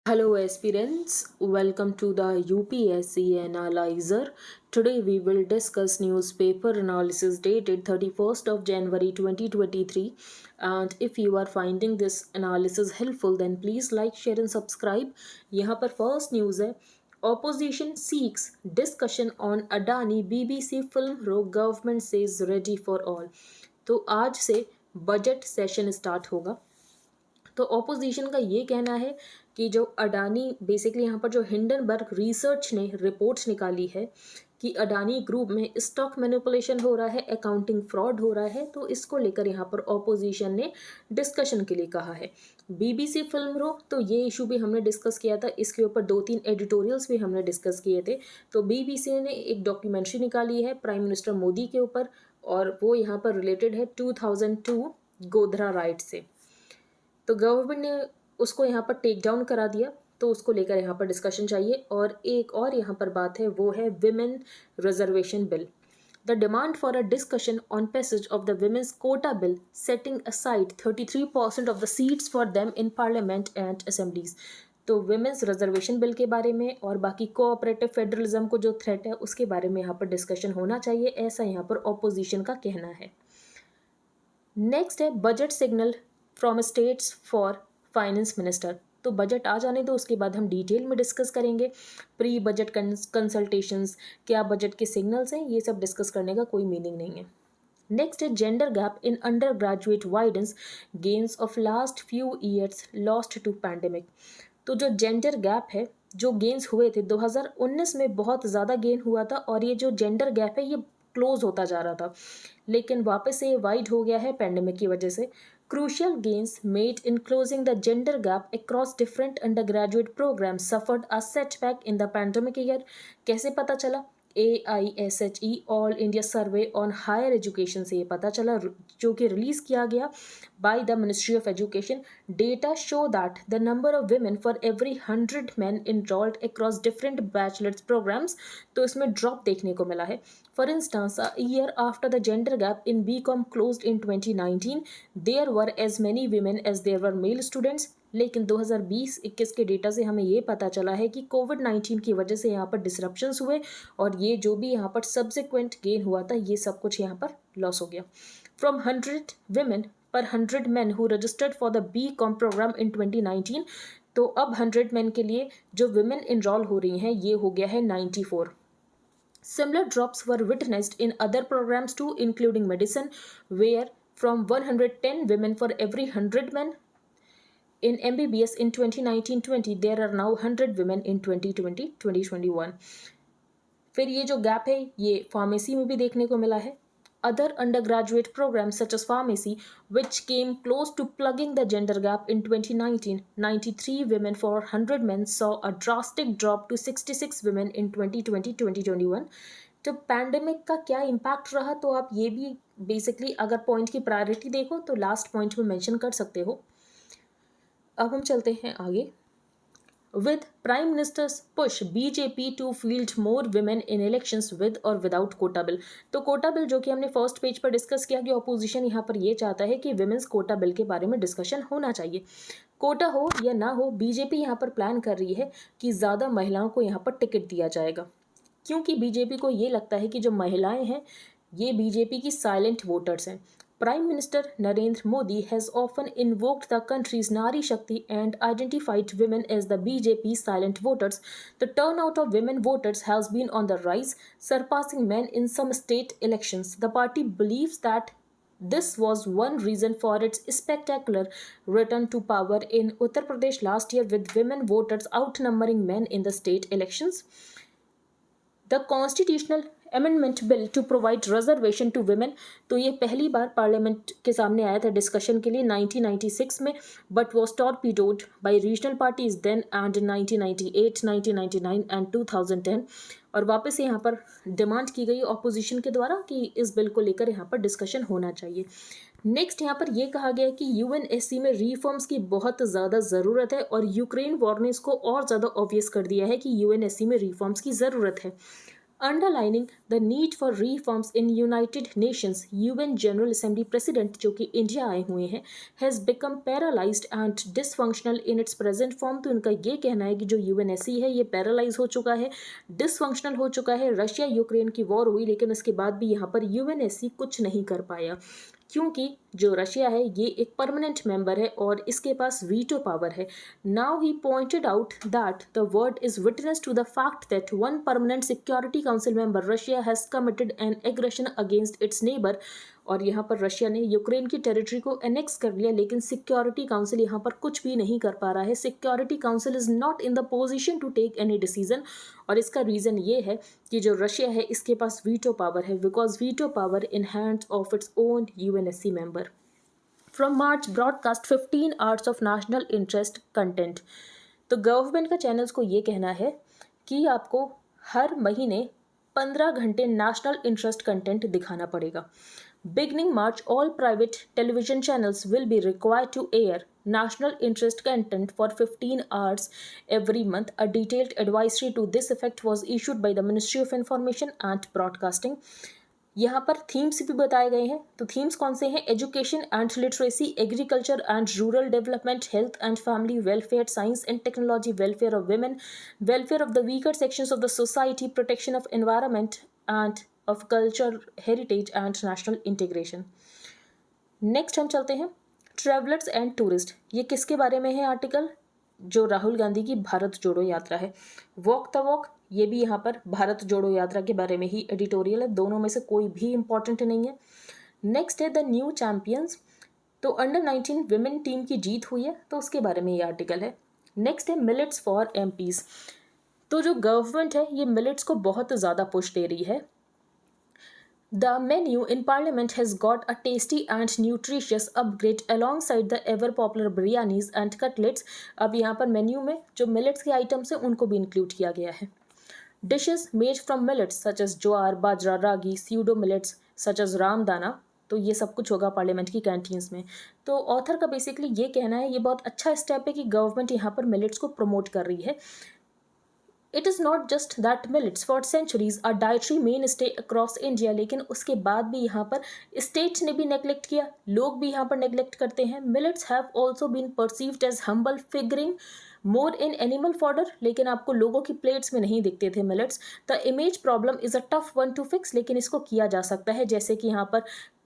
Hello aspirants, welcome to the UPSC Analyzer. Today we will discuss newspaper analysis dated 31st of January 2023, and if you are finding this analysis helpful then please like, share and subscribe. यहाँ पर first news है, opposition seeks discussion on Adani BBC film row government says ready for all. तो आज से budget session start होगा। तो opposition का ये कहना है कि जो अडानी बेसिकली यहाँ पर जो हिंडनबर्ग रिसर्च ने रिपोर्ट्स निकाली है कि अडानी ग्रुप में स्टॉक मैनिपुलेशन हो रहा है, अकाउंटिंग फ्रॉड हो रहा है, तो इसको लेकर यहाँ पर ऑपोजिशन ने डिस्कशन के लिए कहा है। बीबीसी फिल्म रो, तो ये इशू भी हमने डिस्कस किया था, इसके ऊपर 2-3 एडिटोरियल्स भी हमने डिस्कस किए थे। तो बीबीसी ने एक डॉक्यूमेंट्री निकाली है प्राइम मिनिस्टर मोदी के ऊपर, और वो यहाँ पर रिलेटेड है 2002 गोधरा राइट से। तो गवर्नमेंट ने उसको यहाँ पर टेक डाउन करा दिया, तो उसको लेकर यहाँ पर डिस्कशन चाहिए। और एक और यहाँ पर बात है, वो है women reservation bill. The demand for a discussion on passage of the women's quota bill setting aside 33% of the seats for them in parliament and assemblies. तो विमेंस रिजर्वेशन बिल के बारे में और बाकी कोऑपरेटिव फेडरलिज्म को जो threat है उसके बारे में यहाँ पर डिस्कशन होना चाहिए, ऐसा यहाँ पर ऑपोजिशन का कहना है। नेक्स्ट है budget signal from states for finance minister. तो बजट आ जाने दो, उसके बाद हम डिटेल में डिस्कस करेंगे। प्री बजट कंसल्टेशंस, क्या बजट के सिग्नल्स हैं, ये सब डिस्कस करने का कोई मीनिंग नहीं है। नेक्स्ट है gender gap in undergraduate widens gains of last few years lost to pandemic. तो जो जेंडर गैप है, जो गेन्स हुए थे 2019 में बहुत ज़्यादा गेन हुआ था, और ये जो जेंडर गैप है ये क्लोज होता जा रहा था, लेकिन वापस से ये वाइड हो गया है पैंडेमिक की वजह से। Crucial gains made in closing the gender gap across different undergraduate programs suffered a setback in the pandemic year. कैसे पता चला? AISHE All India survey on higher education से ये पता चला, जो कि रिलीज किया गया by the ministry of education. Data show that the number of women for every 100 men enrolled across different bachelor's programs, तो इसमें ड्रॉप देखने को मिला है। For instance, a year after the gender gap in BCom closed in 2019, there were as many women as there were male students। लेकिन 2020-21 के data से हमें ये पता चला है कि कोविड-19 की वजह से यहाँ पर डिसरप्शंस हुए, और ये जो भी यहाँ पर सब्सिक्वेंट गेन हुआ था ये सब कुछ यहाँ पर लॉस हो गया। From 100 women per 100 men who registered for the BCom program in 2019, तो अब 100 men के लिए जो women enroll हो रही हैं ये हो गया है 94। Similar drops were witnessed in other programs too, including medicine, where from 110 women for every 100 men in MBBS in 2019-20, there are now 100 women in 2020-2021। फिर ये जो गैप है ये फार्मेसी में भी देखने को मिला है। Other undergraduate programs such as pharmacy, which came close to plugging the gender gap in 2019, 93 women for 100 men saw a drastic drop to 66 women in 2020-2021। तो पैंडेमिक का क्या इम्पैक्ट रहा, तो आप ये भी बेसिकली अगर पॉइंट की प्रायोरिटी देखो तो लास्ट पॉइंट में मेंशन कर सकते हो। अब हम चलते हैं आगे। With Prime Minister's push, BJP to field more women in elections with or without quota bill. तो कोटा बिल जो कि हमने फर्स्ट पेज पर डिस्कस किया कि ऑपोजिशन यहाँ पर ये चाहता है कि विमेंस कोटा बिल के बारे में डिस्कशन होना चाहिए। कोटा हो या ना हो, बीजेपी यहाँ पर प्लान कर रही है कि ज़्यादा महिलाओं को यहाँ पर टिकट दिया जाएगा, क्योंकि बीजेपी को ये लगता है कि जो महिलाएं हैं ये बीजेपी की साइलेंट वोटर्स हैं। Prime Minister Narendra Modi has often invoked the country's Nari Shakti and identified women as the BJP's silent voters. The turnout of women voters has been on the rise, surpassing men in some state elections. The party believes that this was one reason for its spectacular return to power in Uttar Pradesh last year, with women voters outnumbering men in the state elections. The constitutional amendment bill to provide reservation to women, तो ये पहली बार parliament के सामने आया था discussion के लिए 1996 में, but was torpedoed by regional parties then and 1998, 1999 and 2010। और वापस यहाँ पर डिमांड की गई ऑपोजिशन के द्वारा कि इस बिल को लेकर यहाँ पर डिस्कशन होना चाहिए। नेक्स्ट यहाँ पर यह कहा गया है कि यूएनएससी में रिफॉर्म्स की बहुत ज़्यादा ज़रूरत है, और यूक्रेन वॉर ने इसको और ज़्यादा ऑब्वियस कर दिया है कि यूएनएससी में रिफॉर्म्स की ज़रूरत है। Underlining the need for reforms in United Nations UN general assembly president जो कि इंडिया आए हुए हैं has become paralysed and dysfunctional in its present form. तो उनका ये कहना है कि जो यूएनएससी है ये पैरालाइज हो चुका है, डिसफंक्शनल हो चुका है। रशिया यूक्रेन की वॉर हुई लेकिन उसके बाद भी यहाँ पर यूएनएससी कुछ नहीं कर पाया, क्योंकि जो रशिया है ये एक परमानेंट मेंबर है और इसके पास वीटो पावर है। Now he pointed out that the world is witness to the fact that one permanent security council member Russia has committed an aggression against its neighbour. और यहाँ पर रशिया ने Ukraine की टेरिटरी को annex कर लिया लेकिन सिक्योरिटी काउंसिल यहाँ पर कुछ भी नहीं कर पा रहा है। Security council is not in the position to take any decision. और इसका रीज़न ये है कि जो रशिया है इसके पास वीटो पावर है, because veto power in hands of its own UNSC member. From March broadcast 15 hours of national interest content. तो गवर्नमेंट का चैनल्स को ये कहना है कि आपको हर महीने 15 घंटे नेशनल इंटरेस्ट कंटेंट दिखाना पड़ेगा। Beginning March, all private television channels will be required to air national interest content for 15 hours every month. A detailed advisory to this effect was issued by the Ministry of Information and Broadcasting. यहाँ पर themes भी बताए गए हैं। तो themes कौन से हैं? Education and literacy, agriculture and rural development, health and family welfare, science and technology, welfare of women, welfare of the weaker sections of the society, protection of environment end of culture heritage and national integration. Next हम चलते हैं travellers and tourist. ये किसके बारे में है article? जो राहुल गांधी की भारत जोड़ो यात्रा है। वॉक द वॉक, ये भी यहाँ पर भारत जोड़ो यात्रा के बारे में ही एडिटोरियल है। दोनों में से कोई भी इंपॉर्टेंट नहीं है। नेक्स्ट है द न्यू चैंपियंस। तो अंडर 19 विमेन टीम की जीत हुई है, तो उसके बारे में ये आर्टिकल है। नेक्स्ट है मिलेट्स फॉर एमपीज। तो जो गवर्नमेंट है ये मिलेट्स को बहुत ज़्यादा पुश दे रही है। The menu in Parliament has got a tasty and nutritious upgrade alongside the ever popular biryanis and cutlets. अब यहाँ पर मेन्यू में जो मिलेट्स के आइटम्स हैं उनको भी इंक्लूड किया गया है। Dishes made from millets such as jowar, bajra, ragi, pseudo millets such as रामदाना, तो ये सब कुछ होगा पार्लियामेंट की कैंटीन्स में। तो ऑथर का बेसिकली ये कहना है ये बहुत अच्छा स्टेप है कि गवर्नमेंट यहाँ पर मिलेट्स को प्रमोट कर रही है। It is not just that millets for centuries are dietary mainstay across India, लेकिन उसके बाद भी यहाँ पर स्टेट्स ने भी नेग्लेक्ट किया, लोग भी यहाँ पर नेग्लेक्ट करते हैं। Millets have also been perceived as humble, figuring more in animal fodder, लेकिन आपको लोगों की प्लेट्स में नहीं दिखते थे millets. The image problem is a tough one two fix, लेकिन इसको किया जा सकता है, जैसे कि यहाँ पर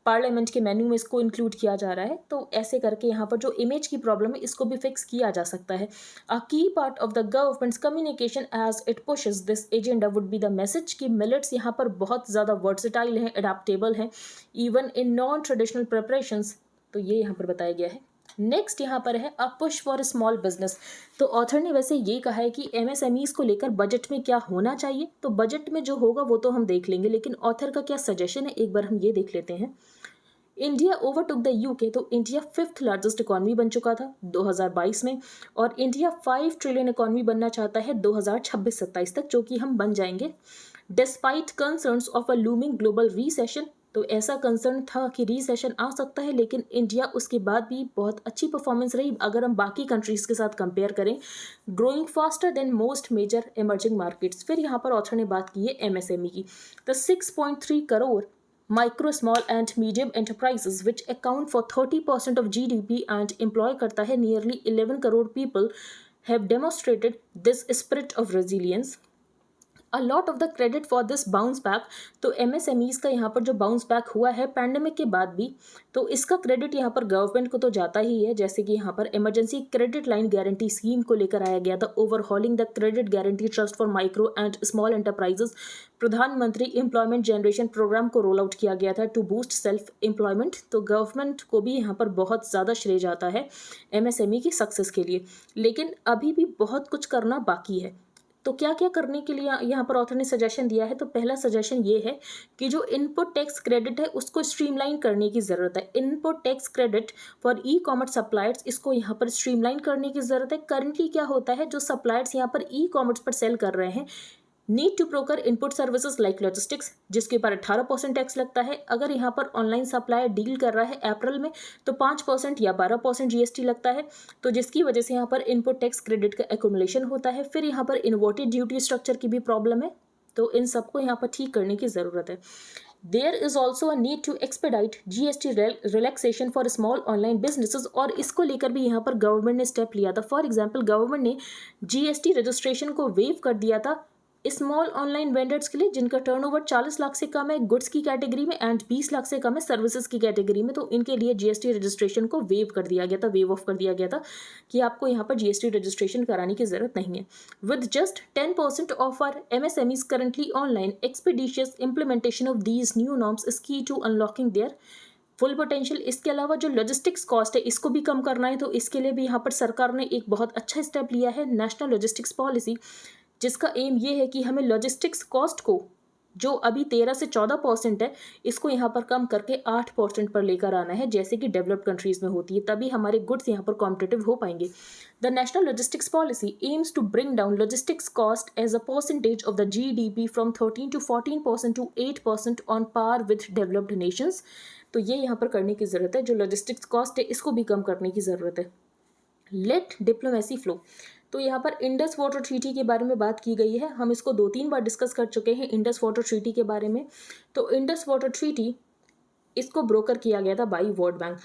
पार्लियामेंट के मेन्यू में इसको इंक्लूड किया जा रहा है। तो ऐसे करके यहाँ पर जो इमेज की प्रॉब्लम है इसको भी फिक्स किया जा सकता है। A key part of the government's communication as it pushes this agenda would be the message कि मिलेट्स यहाँ पर बहुत ज़्यादा वर्सेटाइल हैं, अडेप्टेबल हैं, even in non traditional preparations. तो ये यहाँ पर बताया गया है। नेक्स्ट यहाँ पर है a push for small business. तो ऑथर ने वैसे ये कहा है कि एमएसएमईज को लेकर बजट में क्या होना चाहिए। तो बजट में जो होगा वो तो हम देख लेंगे, लेकिन ऑथर का क्या सजेशन है एक बार हम ये देख लेते हैं। India overtook the UK. तो इंडिया 5th लार्जेस्ट इकॉनमी बन चुका था 2022 में, और इंडिया 5 ट्रिलियन इकॉनमी बनना चाहता है 2026-27 तक, जो कि हम बन जाएंगे। Despite concerns of a looming global recession. तो ऐसा कंसर्न था कि रीसेशन आ सकता है, लेकिन इंडिया उसके बाद भी बहुत अच्छी परफॉर्मेंस रही अगर हम बाकी कंट्रीज़ के साथ कंपेयर करें। Growing faster than most major emerging markets. फिर यहाँ पर ऑथर ने बात की है एमएसएमई की। तो 6.3 crore micro small and medium enterprises which account for 30% of GDP and employ करता है nearly 11 crore people have demonstrated this spirit of resilience. A lot of the credit for this bounce back. तो MSMEs का यहाँ पर जो bounce back हुआ है pandemic के बाद भी, तो इसका क्रेडिट यहाँ पर गवर्नमेंट को तो जाता ही है। जैसे कि यहाँ पर emergency credit line guarantee scheme को लेकर आया गया था, overhauling the credit guarantee trust for micro and small enterprises, प्रधानमंत्री एम्प्लॉयमेंट जनरेशन प्रोग्राम को रोल आउट किया गया था टू बूस्ट सेल्फ एम्प्लॉयमेंट। तो गवर्नमेंट को भी यहाँ पर बहुत ज़्यादा श्रेय जाता है एमएसएमई की सक्सेस के लिए, लेकिन अभी भी बहुत कुछ करना बाकी है। तो क्या क्या करने के लिए यहाँ पर ऑथर ने सजेशन दिया है। तो पहला सजेशन ये है कि जो इनपुट टैक्स क्रेडिट है उसको स्ट्रीमलाइन करने की ज़रूरत है। Input tax credit for e commerce suppliers, इसको यहाँ पर स्ट्रीमलाइन करने की ज़रूरत है। करंटली क्या होता है, जो सप्लायर्स यहाँ पर ई कॉमर्स पर सेल कर रहे हैं, need to procure input services like logistics, जिसके ऊपर 18% टैक्स लगता है। अगर यहाँ पर ऑनलाइन सप्लायर डील कर रहा है अप्रैल में तो 5% या 12% जीएसटी लगता है, तो जिसकी वजह से यहाँ पर इनपुट टैक्स क्रेडिट का एक्यूमुलेशन होता है। फिर यहाँ पर इन्वर्टेड ड्यूटी स्ट्रक्चर की भी प्रॉब्लम है। तो इन सबको यहाँ पर ठीक करने की ज़रूरत है। There is also a need to expedite GST relaxation for small online businesses, और इसको लेकर भी यहाँ पर गवर्नमेंट ने स्टेप लिया था। फॉर एग्जाम्पल गवर्नमेंट ने GST रजिस्ट्रेशन को वेव कर दिया था स्मॉल ऑनलाइन वेंडर्स के लिए जिनका टर्नओवर 40 लाख से कम है गुड्स की कैटेगरी में एंड 20 लाख से कम है सर्विसेज की कैटेगरी में। तो इनके लिए GST रजिस्ट्रेशन को वेव कर दिया गया था, वेव ऑफ कर दिया गया था कि आपको यहाँ पर GST रजिस्ट्रेशन कराने की जरूरत नहीं है। With just 10% of our MSMEs currently online, expeditious implementation of these new norms is key to unlocking their full potential. इसके अलावा जो लॉजिस्टिक्स कॉस्ट है इसको भी कम करना है, तो इसके लिए भी यहाँ पर सरकार ने एक बहुत अच्छा स्टेप लिया है, नेशनल लॉजिस्टिक्स पॉलिसी, जिसका एम ये है कि हमें लॉजिस्टिक्स कॉस्ट को जो अभी 13 से 14% है इसको यहाँ पर कम करके 8% पर लेकर आना है, जैसे कि डेवलप्ड कंट्रीज में होती है, तभी हमारे गुड्स यहाँ पर कॉम्पिटिटिव हो पाएंगे। The national logistics policy aims to bring down logistics cost as a percentage of the GDP from 13 to 14% to 8% on par with developed nations. तो ये यहाँ पर करने की ज़रूरत है, जो लॉजिस्टिक्स कॉस्ट है इसको भी कम करने की ज़रूरत है। लेट डिप्लोमेसी फ्लो, तो यहाँ पर इंडस वाटर ट्रीटी के बारे में बात की गई है, हम इसको 2-3 बार डिस्कस कर चुके हैं इंडस वाटर ट्रीटी के बारे में। तो इंडस वाटर ट्रीटी इसको ब्रोकर किया गया था बाई वर्ल्ड बैंक।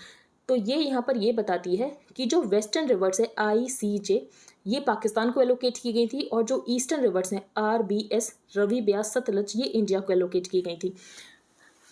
तो ये यहाँ पर ये बताती है कि जो वेस्टर्न रिवर्स है ICJ ये पाकिस्तान को एलोकेट की गई थी, और जो ईस्टर्न रिवर्स हैं RBS रवि ब्यास सतलज ये इंडिया को एलोकेट की गई थी।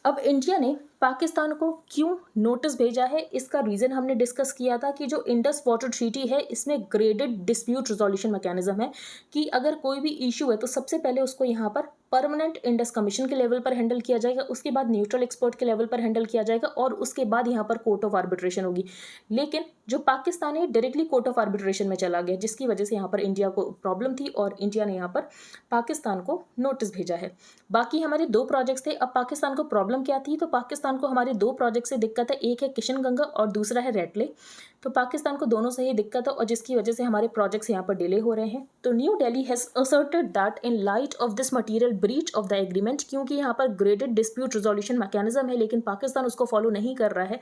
अब इंडिया ने पाकिस्तान को क्यों नोटिस भेजा है, इसका रीज़न हमने डिस्कस किया था कि जो इंडस वाटर ट्रीटी है इसमें ग्रेडेड डिस्प्यूट रिजोल्यूशन मैकेनिज्म है कि अगर कोई भी इशू है तो सबसे पहले उसको यहाँ पर परमानेंट इंडस कमीशन के लेवल पर हैंडल किया जाएगा, उसके बाद न्यूट्रल एक्सपर्ट के लेवल पर हैंडल किया जाएगा, और उसके बाद यहाँ पर कोर्ट ऑफ आर्बिट्रेशन होगी। लेकिन जो पाकिस्तान है डायरेक्टली कोर्ट ऑफ आर्बिट्रेशन में चला गया, जिसकी वजह से यहाँ पर इंडिया को प्रॉब्लम थी और इंडिया ने यहाँ पर पाकिस्तान को नोटिस भेजा है। बाकी हमारे 2 प्रोजेक्ट्स थे। अब पाकिस्तान को प्रॉब्लम क्या थी, तो पाकिस्तान को हमारे 2 प्रोजेक्ट से दिक्कत है, एक है किशन गंगा और दूसरा है रेड लेक। तो पाकिस्तान को दोनों से ही दिक्कत है और जिसकी वजह से हमारे प्रोजेक्ट्स यहाँ पर डिले हो रहे हैं। तो new Delhi has asserted that in light of this material breach of the agreement, क्योंकि यहाँ पर ग्रेडेड डिस्प्यूट रिजोल्यूशन मैकेनिज्म है लेकिन पाकिस्तान उसको फॉलो नहीं कर रहा है,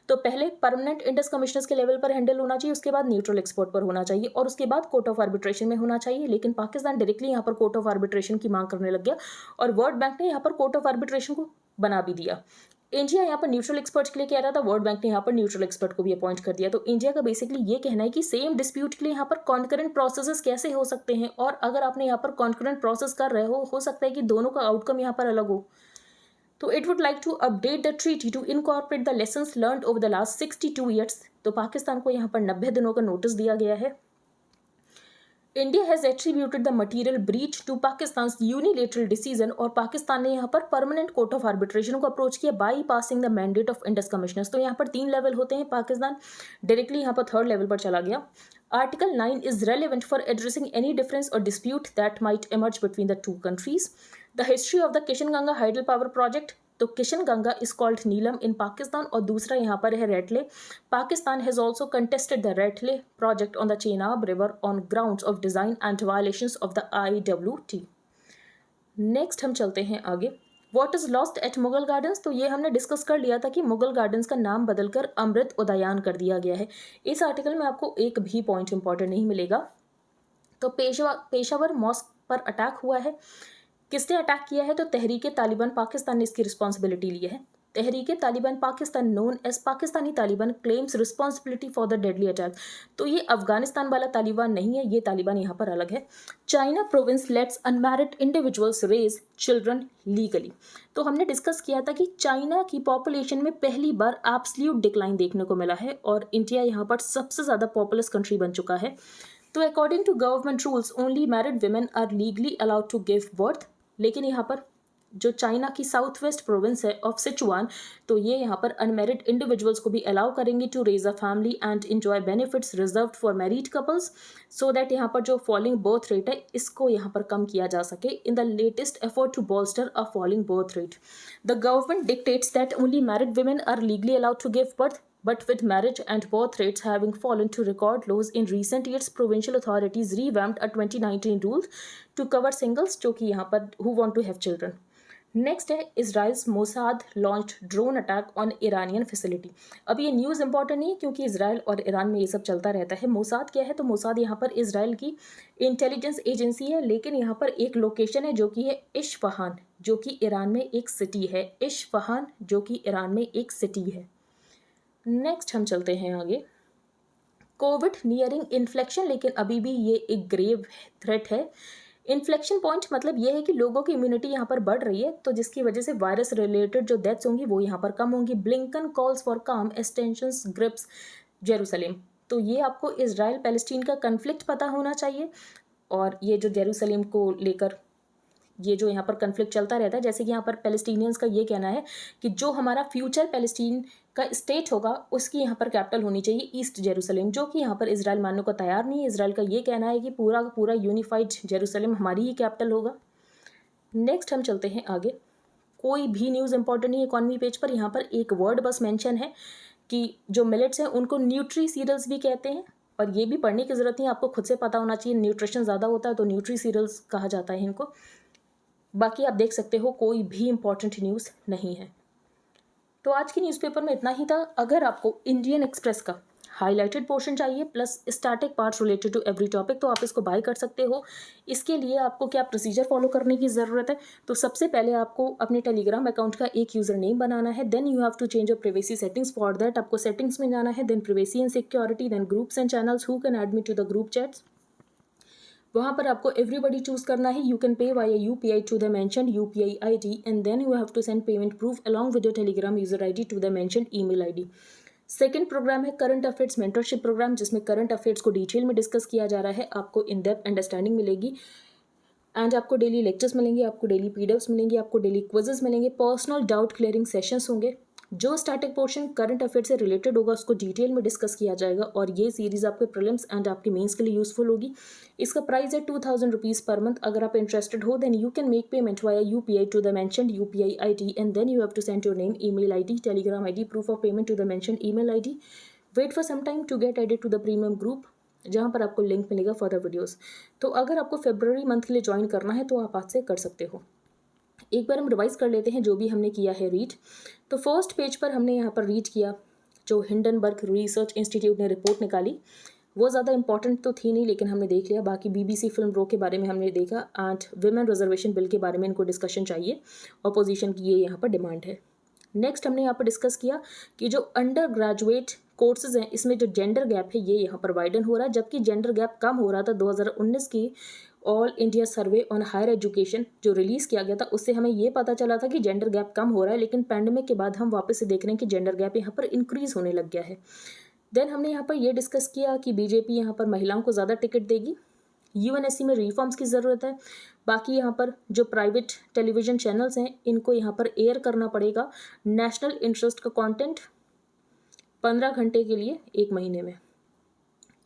तो पहले परमानेंट इंडस कमिश्नर्स के लेवल पर हैंडल होना चाहिए, उसके बाद न्यूट्रल एक्सपोर्ट पर होना चाहिए और उसके बाद कोर्ट ऑफ आर्बिट्रेशन में होना चाहिए। लेकिन पाकिस्तान डायरेक्टली यहाँ पर कोर्ट ऑफ आर्बिट्रेशन की मांग करने लग गया और वर्ल्ड बैंक ने यहाँ पर कोर्ट ऑफ आर्बिट्रेशन को बना भी दिया। इंडिया यहाँ पर न्यूट्रल एक्सपर्ट के लिए कह रहा था, वर्ल्ड बैंक ने यहाँ पर न्यूट्रल एक्सपर्ट को भी अपॉइंट कर दिया। तो इंडिया का बेसिकली ये कहना है कि सेम डिस्प्यूट के लिए यहाँ पर कॉन्करेंट प्रोसेसेस कैसे हो सकते हैं, और अगर आपने यहाँ पर कॉन्करेंट प्रोसेस कर रहे हो सकता है कि दोनों का आउटकम यहाँ पर अलग हो। तो it would like to update the treaty to incorporate the lessons learned over the last 62 years. तो पाकिस्तान को यहाँ पर 90 दिनों का नोटिस दिया गया है। India has attributed the material breach to Pakistan unilateral decision, और पाकिस्तान ने यहाँ पर परमानेंट कोर्ट ऑफ आर्बिट्रेशन को अप्रोच किया by passing the mandate of Indus commissioners. तो यहाँ पर 3 लेवल होते हैं, पाकिस्तान डायरेक्टली यहाँ पर 3rd लेवल पर चला गया। Article 9 is relevant for addressing any difference or dispute that might emerge between the 2 countries. The history of the Kishan-Ganga hydropower project, तो Kishan Ganga is called Neelum in Pakistan और दूसरा यहाँ पर है Ratle. Pakistan has also contested the Ratle project on the Chenab river on grounds of design and violations of the IWT। Next हम चलते हैं आगे। What is lost at Mughal gardens, तो ये हमने डिस्कस कर लिया था कि मुगल गार्डन्स का नाम बदलकर अमृत उदयान कर दिया गया है। इस आर्टिकल में आपको एक भी पॉइंट इंपॉर्टेंट नहीं मिलेगा। तो पेशावर मॉस्क पर अटैक हुआ है, किसने अटैक किया है, तो तहरीक तालिबान पाकिस्तान ने इसकी रिस्पॉन्सिबिलिटी ली है। Tehreek Taliban Pakistan known as Pakistani Taliban claims responsibility for the deadly attack. तो ये अफगानिस्तान वाला तालिबान नहीं है, ये तालिबान यहाँ पर अलग है। China province lets unmarried individuals raise children legally. तो हमने डिस्कस किया था कि चाइना की पॉपुलेशन में पहली बार एब्सोल्यूट डिक्लाइन देखने को मिला है और इंडिया यहाँ पर सबसे ज़्यादा पॉपुलस कंट्री बन चुका है। तो according to government rules only married women are legally allowed to give birth. लेकिन यहाँ पर जो चाइना की साउथ वेस्ट प्रोविंस है ऑफ सिचुआन, तो ये यहाँ पर अनमैरिड इंडिविजुअल्स को भी अलाउ करेंगे to raise a family and enjoy benefits reserved for married couples, so that यहाँ पर जो फॉलिंग बर्थ रेट है इसको यहाँ पर कम किया जा सके in the latest effort to bolster a falling birth rate. The government dictates that only married women are legally allowed to give birth, but with marriage and birth rates having fallen to record lows in recent years, provincial authorities revamped a 2019 rule to cover singles जो कि यहाँ पर who want to have children. Next है Israel's Mossad launch drone attack on Iranian facility. अब ये news important नहीं है क्योंकि इसराइल और ईरान में ये सब चलता रहता है। मोसाद क्या है, तो मोसाद यहाँ पर इसराइल की इंटेलिजेंस एजेंसी है, लेकिन यहाँ पर एक लोकेशन है जो कि है इस्फहान, जो कि ईरान में एक सिटी है। इस्फहान जो कि ईरान में एक सिटी है। नेक्स्ट हम चलते हैं आगे। कोविड नियरिंग इन्फ्लेक्शन, लेकिन अभी भी ये एक ग्रेव थ्रेट है। इन्फ्लेक्शन पॉइंट मतलब ये है कि लोगों की इम्यूनिटी यहाँ पर बढ़ रही है, तो जिसकी वजह से वायरस रिलेटेड जो डेथ्स होंगी वो यहाँ पर कम होंगी। ब्लिंकन कॉल्स फॉर काम एक्सटेंशंस ग्रिप्स जेरूसलेम। तो ये आपको इजराइल पैलेस्टीन का कन्फ्लिक्ट पता होना चाहिए, और ये जो जेरूसलेम को लेकर ये जो यहाँ पर कन्फ्लिक्ट चलता रहता है, जैसे कि यहाँ पर पैलेस्टीनियंस का ये कहना है कि जो हमारा फ्यूचर पैलेस्टीन का स्टेट होगा उसकी यहाँ पर कैपिटल होनी चाहिए ईस्ट जेरूसलेम, जो कि यहाँ पर इजराइल मानने को तैयार नहीं है। इजराइल का ये कहना है कि पूरा का पूरा यूनिफाइड जेरूसलेम हमारी ही कैपिटल होगा। नेक्स्ट हम चलते हैं आगे। कोई भी न्यूज़ इंपॉर्टेंट नहीं है इकॉनमी पेज पर, यहाँ पर एक वर्ड बस मेंशन है कि जो मिलेट्स हैं उनको न्यूट्री सीरियल्स भी कहते हैं, और ये भी पढ़ने की ज़रूरत नहीं है, आपको खुद से पता होना चाहिए। न्यूट्रिशन ज़्यादा होता है तो न्यूट्री सीरियल्स कहा जाता है इनको। बाकी आप देख सकते हो कोई भी इंपॉर्टेंट न्यूज़ नहीं है। तो आज की न्यूज़पेपर में इतना ही था। अगर आपको इंडियन एक्सप्रेस का हाईलाइटेड पोर्शन चाहिए plus static parts related to every topic, तो आप इसको बाय कर सकते हो। इसके लिए आपको क्या प्रोसीजर फॉलो करने की ज़रूरत है, तो सबसे पहले आपको अपने टेलीग्राम अकाउंट का एक यूज़र नेम बनाना है। Then you have to change your privacy settings. For that आपको सेटिंग्स में जाना है, then privacy and security, then groups and channels who can add me to the group chats. वहाँ पर आपको एवरीबडी चूज करना है। You can pay via UPI to the mentioned UPI ID, and then you have to send payment proof along with your Telegram user ID to the mentioned email ID. Second program है current affairs mentorship programme, जिसमें current affairs को detail में discuss किया जा रहा है। आपको in depth understanding मिलेगी, एंड आपको डेली लेक्चर्स मिलेंगे, आपको डेली पीडीएफ्स मिलेंगे, आपको डेली क्विजेस मिलेंगे, पर्सनल डाउट क्लियरिंग सेशंस होंगे। जो स्टैटिक पोर्शन करंट अफेयर से रिलेटेड होगा उसको डिटेल में डिस्कस किया जाएगा, और ये सीरीज आपके प्रीलिम्स एंड आपके मेंस के लिए यूजफुल होगी। इसका प्राइस है 2000 रुपीज़ पर मंथ। अगर आप इंटरेस्टेड हो then you can make payment via UPI to the mentioned UPI ID, and then you have to send your name, email ID, Telegram ID, proof of payment to the mentioned email ID. Wait for some time to get added to the premium group, जहाँ पर आपको link मिलेगा for the videos. तो अगर आपको फरवरी month के लिए join करना है तो आप आज से कर सकते हो। एक बार हम रिवाइज कर लेते हैं जो भी हमने किया है रीड। तो फर्स्ट पेज पर हमने यहाँ पर रीड किया जो हिंडनबर्ग रिसर्च इंस्टीट्यूट ने रिपोर्ट निकाली। वो ज़्यादा इंपॉर्टेंट तो थी नहीं, लेकिन हमने देख लिया। बाकी बीबीसी फिल्म रो के बारे में हमने देखा, एंड विमेन रिजर्वेशन बिल के बारे में इनको डिस्कशन चाहिए, अपोजिशन की ये यहाँ पर डिमांड है। नेक्स्ट हमने यहाँ पर डिस्कस किया कि जो अंडर ग्रेजुएट कोर्सेज हैं इसमें जो जेंडर गैप है ये यहाँ पर वाइडन हो रहा है, जबकि जेंडर गैप कम हो रहा था। 2019 की all India survey on higher education जो रिलीज़ किया गया था उससे हमें ये पता चला था कि जेंडर गैप कम हो रहा है, लेकिन पैंडेमिक के बाद हम वापस से देख रहे हैं कि जेंडर गैप यहाँ पर इंक्रीज़ होने लग गया है। देन हमने यहाँ पर ये डिस्कस किया कि बीजेपी यहाँ पर महिलाओं को ज़्यादा टिकट देगी, यूएनएससी में रिफॉर्म्स की ज़रूरत है। बाकी यहाँ पर जो प्राइवेट टेलीविज़न चैनल्स हैं इनको यहाँ पर एयर करना पड़ेगा नेशनल इंटरेस्ट का कंटेंट 15 घंटे के लिए 1 महीने में।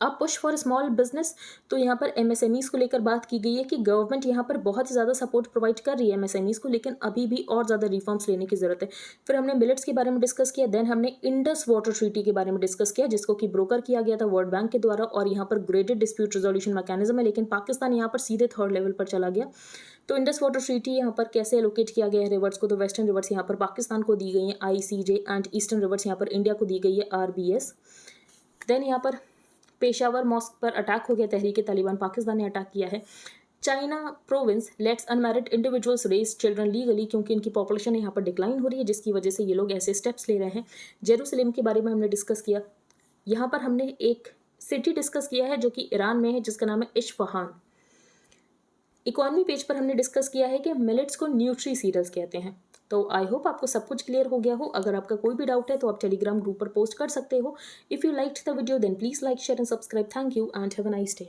अब पुश फॉर स्मॉल बिजनेस, तो यहाँ पर एमएसएमईज को लेकर बात की गई है कि गवर्नमेंट यहाँ पर बहुत ज़्यादा सपोर्ट प्रोवाइड कर रही है एमएसएमईज को, लेकिन अभी भी और ज़्यादा रिफॉर्म्स लेने की ज़रूरत है। फिर हमने मिलेट्स के बारे में डिस्कस किया। देन हमने इंडस वाटर ट्रीटी के बारे में डिस्कस किया, जिसको कि ब्रोकर किया गया था वर्ल्ड बैंक के द्वारा, और यहाँ पर ग्रेडेड डिस्प्यूट रिजोल्यूशन मैकेनिज्म है, लेकिन पाकिस्तान यहाँ पर सीधे 3rd लेवल पर चला गया। तो इंडस वाटर ट्रीटी यहाँ पर कैसे एलोकेट किया गया है रिवर्स को, तो वेस्टर्न रिवर्स यहाँ पर पाकिस्तान को दी गई है ICJ, एंड ईस्टर्न रिवर्स यहाँ पर इंडिया को दी गई है RBS। देन यहाँ पर पेशावर मॉस्क पर अटैक हो गया, तहरीक तालिबान पाकिस्तान ने अटैक किया है। China province lets unmarried individuals raise children legally, क्योंकि इनकी पॉपुलेशन यहाँ पर डिक्लाइन हो रही है, जिसकी वजह से ये लोग ऐसे स्टेप्स ले रहे हैं। जेरूसलेम के बारे में हमने डिस्कस किया। यहाँ पर हमने एक सिटी डिस्कस किया है जो कि ईरान में है, जिसका नाम है इस्फहान। इकॉनमी पेज पर हमने डिस्कस किया है कि मिलेट्स को न्यूट्री सीरियल्स कहते हैं। तो आई होप आपको सब कुछ क्लियर हो गया हो। अगर आपका कोई भी डाउट है तो आप टेलीग्राम ग्रुप पर पोस्ट कर सकते हो। If you liked the video then please like share and subscribe. Thank you and have a nice day.